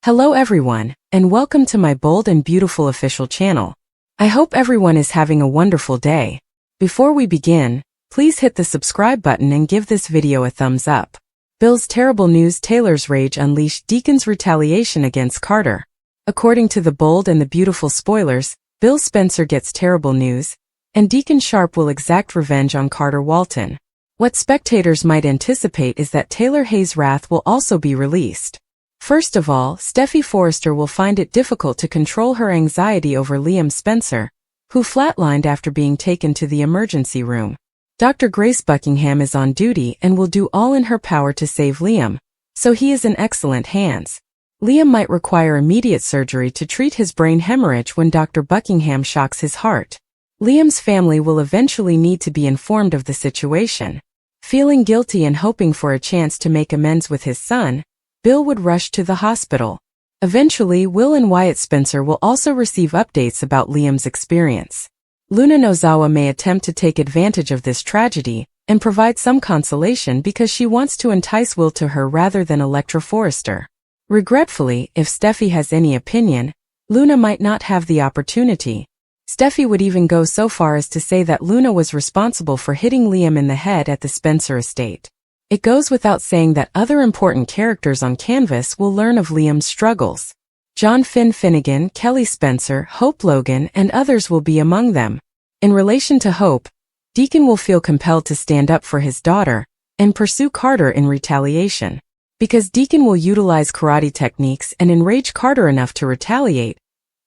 Hello everyone, and welcome to my bold and beautiful official channel. I hope everyone is having a wonderful day. Before we begin, please hit the subscribe button and give this video a thumbs up. Bill's terrible news. Taylor's rage unleashed Deacon's retaliation against Carter. According to the bold and the beautiful spoilers, Bill Spencer gets terrible news, and Deacon Sharp will exact revenge on Carter Walton. What spectators might anticipate is that Taylor Hayes' wrath will also be released. First of all, Steffi Forrester will find it difficult to control her anxiety over Liam Spencer, who flatlined after being taken to the emergency room. Dr. Grace Buckingham is on duty and will do all in her power to save Liam, so he is in excellent hands. Liam might require immediate surgery to treat his brain hemorrhage when Dr. Buckingham shocks his heart. Liam's family will eventually need to be informed of the situation. Feeling guilty and hoping for a chance to make amends with his son, Bill would rush to the hospital. Eventually, Will and Wyatt Spencer will also receive updates about Liam's experience. Luna Nozawa may attempt to take advantage of this tragedy and provide some consolation because she wants to entice Will to her rather than Electra Forrester. Regretfully, if Steffi has any opinion, Luna might not have the opportunity. Steffi would even go so far as to say that Luna was responsible for hitting Liam in the head at the Spencer estate. It goes without saying that other important characters on canvas will learn of Liam's struggles. John Finn Finnegan, Kelly Spencer, Hope Logan, and others will be among them. In relation to Hope, Deacon will feel compelled to stand up for his daughter and pursue Carter in retaliation. Because Deacon will utilize karate techniques and enrage Carter enough to retaliate,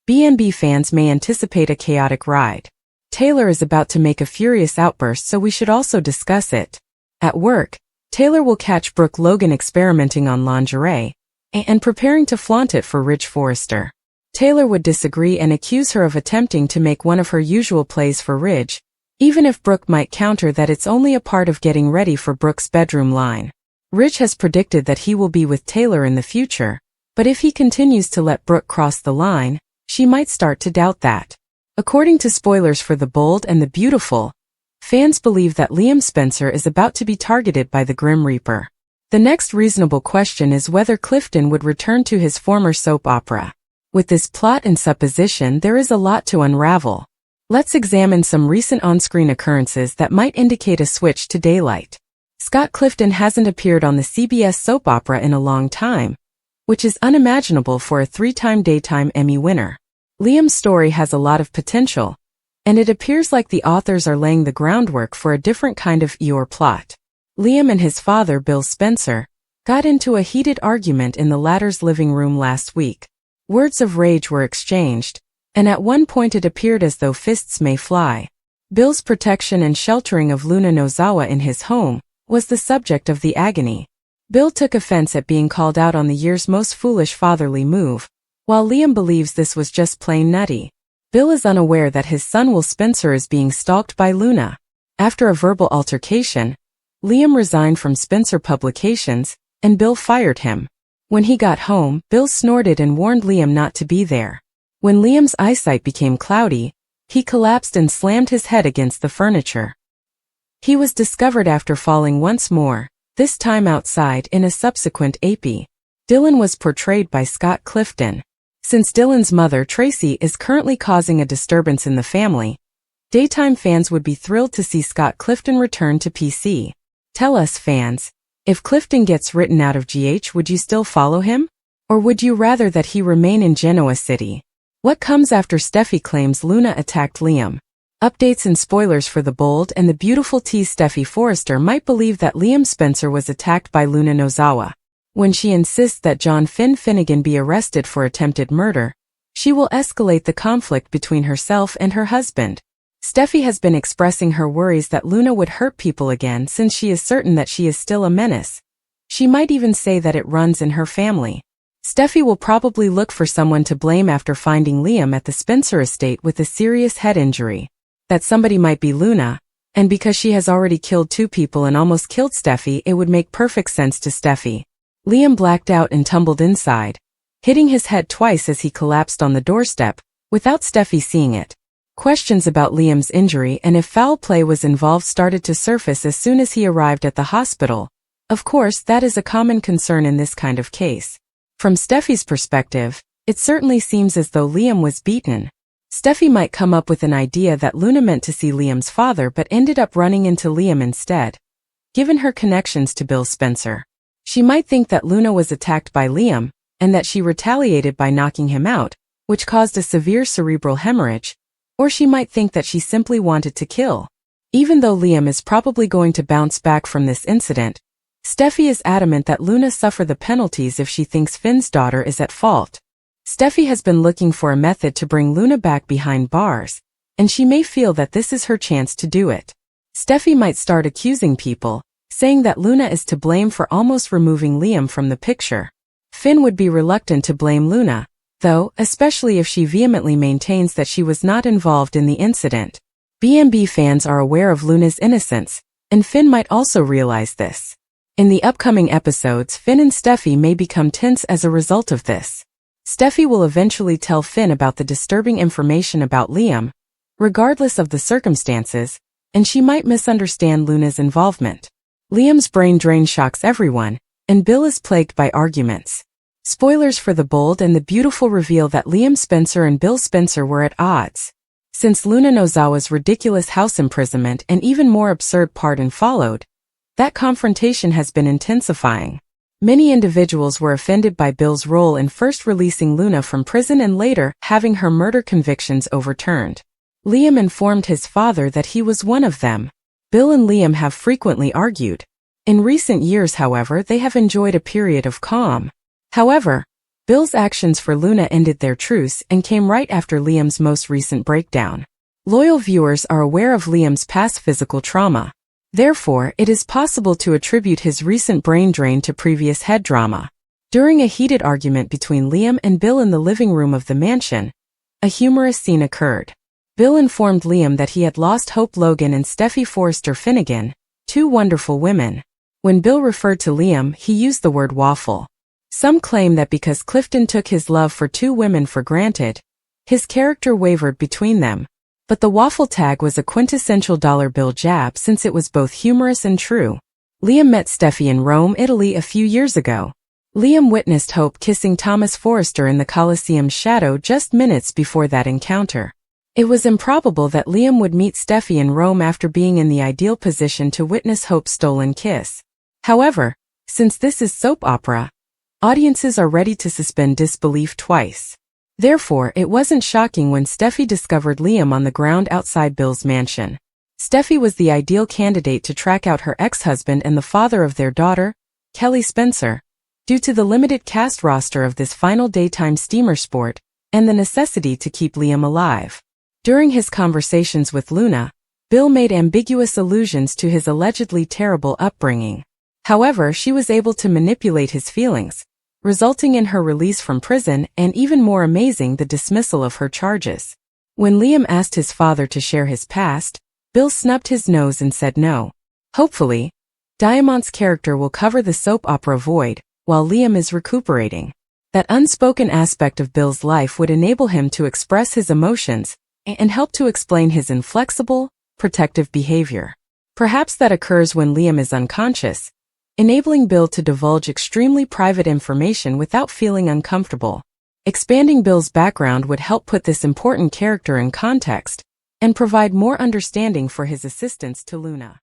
B&B fans may anticipate a chaotic ride. Taylor is about to make a furious outburst, so we should also discuss it. At work, Taylor will catch Brooke Logan experimenting on lingerie and preparing to flaunt it for Ridge Forrester. Taylor would disagree and accuse her of attempting to make one of her usual plays for Ridge, even if Brooke might counter that it's only a part of getting ready for Brooke's bedroom line. Ridge has predicted that he will be with Taylor in the future, but if he continues to let Brooke cross the line, she might start to doubt that. According to spoilers for The Bold and the Beautiful, fans believe that Liam Spencer is about to be targeted by the Grim Reaper. The next reasonable question is whether Clifton would return to his former soap opera. With this plot and supposition, there is a lot to unravel. Let's examine some recent on-screen occurrences that might indicate a switch to daylight. Scott Clifton hasn't appeared on the CBS soap opera in a long time, which is unimaginable for a three-time Daytime Emmy winner. Liam's story has a lot of potential, and it appears like the authors are laying the groundwork for a different kind of Eeyore plot. Liam and his father, Bill Spencer, got into a heated argument in the latter's living room last week. Words of rage were exchanged, and at one point it appeared as though fists may fly. Bill's protection and sheltering of Luna Nozawa in his home was the subject of the agony. Bill took offense at being called out on the year's most foolish fatherly move, while Liam believes this was just plain nutty. Bill is unaware that his son Will Spencer is being stalked by Luna. After a verbal altercation, Liam resigned from Spencer Publications, and Bill fired him. When he got home, Bill snorted and warned Liam not to be there. When Liam's eyesight became cloudy, he collapsed and slammed his head against the furniture. He was discovered after falling once more, this time outside in a subsequent AP. Dylan was portrayed by Scott Clifton. Since Dylan's mother, Tracy, is currently causing a disturbance in the family, Daytime fans would be thrilled to see Scott Clifton return to PC. Tell us, fans, if Clifton gets written out of GH, would you still follow him? Or would you rather that he remain in Genoa City? What comes after Steffi claims Luna attacked Liam? Updates and spoilers for The Bold and the Beautiful. Steffi Forrester might believe that Liam Spencer was attacked by Luna Nozawa. When she insists that John Finn Finnegan be arrested for attempted murder, she will escalate the conflict between herself and her husband. Steffi has been expressing her worries that Luna would hurt people again since she is certain that she is still a menace. She might even say that it runs in her family. Steffi will probably look for someone to blame after finding Liam at the Spencer estate with a serious head injury. That somebody might be Luna, and because she has already killed 2 people and almost killed Steffi, it would make perfect sense to Steffi. Liam blacked out and tumbled inside, hitting his head twice as he collapsed on the doorstep, without Steffi seeing it. Questions about Liam's injury and if foul play was involved started to surface as soon as he arrived at the hospital. Of course, that is a common concern in this kind of case. From Steffi's perspective, it certainly seems as though Liam was beaten. Steffi might come up with an idea that Luna meant to see Liam's father but ended up running into Liam instead. Given her connections to Bill Spencer, she might think that Luna was attacked by Liam, and that she retaliated by knocking him out, which caused a severe cerebral hemorrhage, or she might think that she simply wanted to kill. Even though Liam is probably going to bounce back from this incident, Steffi is adamant that Luna suffer the penalties if she thinks Finn's daughter is at fault. Steffi has been looking for a method to bring Luna back behind bars, and she may feel that this is her chance to do it. Steffi might start accusing people, saying that Luna is to blame for almost removing Liam from the picture. Finn would be reluctant to blame Luna, though, especially if she vehemently maintains that she was not involved in the incident. B&B fans are aware of Luna's innocence, and Finn might also realize this. In the upcoming episodes, Finn and Steffi may become tense as a result of this. Steffi will eventually tell Finn about the disturbing information about Liam, regardless of the circumstances, and she might misunderstand Luna's involvement. Liam's brain drain shocks everyone, and Bill is plagued by arguments. Spoilers for the bold and the beautiful reveal that Liam Spencer and Bill Spencer were at odds. Since Luna Nozawa's ridiculous house imprisonment and even more absurd pardon followed, that confrontation has been intensifying. Many individuals were offended by Bill's role in first releasing Luna from prison and later having her murder convictions overturned. Liam informed his father that he was one of them. Bill and Liam have frequently argued. In recent years, however, they have enjoyed a period of calm. However, Bill's actions for Luna ended their truce and came right after Liam's most recent breakdown. Loyal viewers are aware of Liam's past physical trauma. Therefore, it is possible to attribute his recent brain drain to previous head trauma. During a heated argument between Liam and Bill in the living room of the mansion, a humorous scene occurred. Bill informed Liam that he had lost Hope Logan and Steffi Forrester Finnegan, two wonderful women. When Bill referred to Liam, he used the word waffle. Some claim that because Clifton took his love for two women for granted, his character wavered between them. But the waffle tag was a quintessential dollar bill jab since it was both humorous and true. Liam met Steffi in Rome, Italy a few years ago. Liam witnessed Hope kissing Thomas Forrester in the Colosseum's shadow just minutes before that encounter. It was improbable that Liam would meet Steffi in Rome after being in the ideal position to witness Hope's stolen kiss. However, since this is soap opera, audiences are ready to suspend disbelief twice. Therefore, it wasn't shocking when Steffi discovered Liam on the ground outside Bill's mansion. Steffi was the ideal candidate to track out her ex-husband and the father of their daughter, Kelly Spencer, due to the limited cast roster of this final daytime steamer sport and the necessity to keep Liam alive. During his conversations with Luna, Bill made ambiguous allusions to his allegedly terrible upbringing. However, she was able to manipulate his feelings, resulting in her release from prison and, even more amazing, the dismissal of her charges. When Liam asked his father to share his past, Bill snubbed his nose and said no. Hopefully, Diamant's character will cover the soap opera void while Liam is recuperating. That unspoken aspect of Bill's life would enable him to express his emotions and help to explain his inflexible, protective behavior. Perhaps that occurs when Liam is unconscious, enabling Bill to divulge extremely private information without feeling uncomfortable. Expanding Bill's background would help put this important character in context and provide more understanding for his assistance to Luna.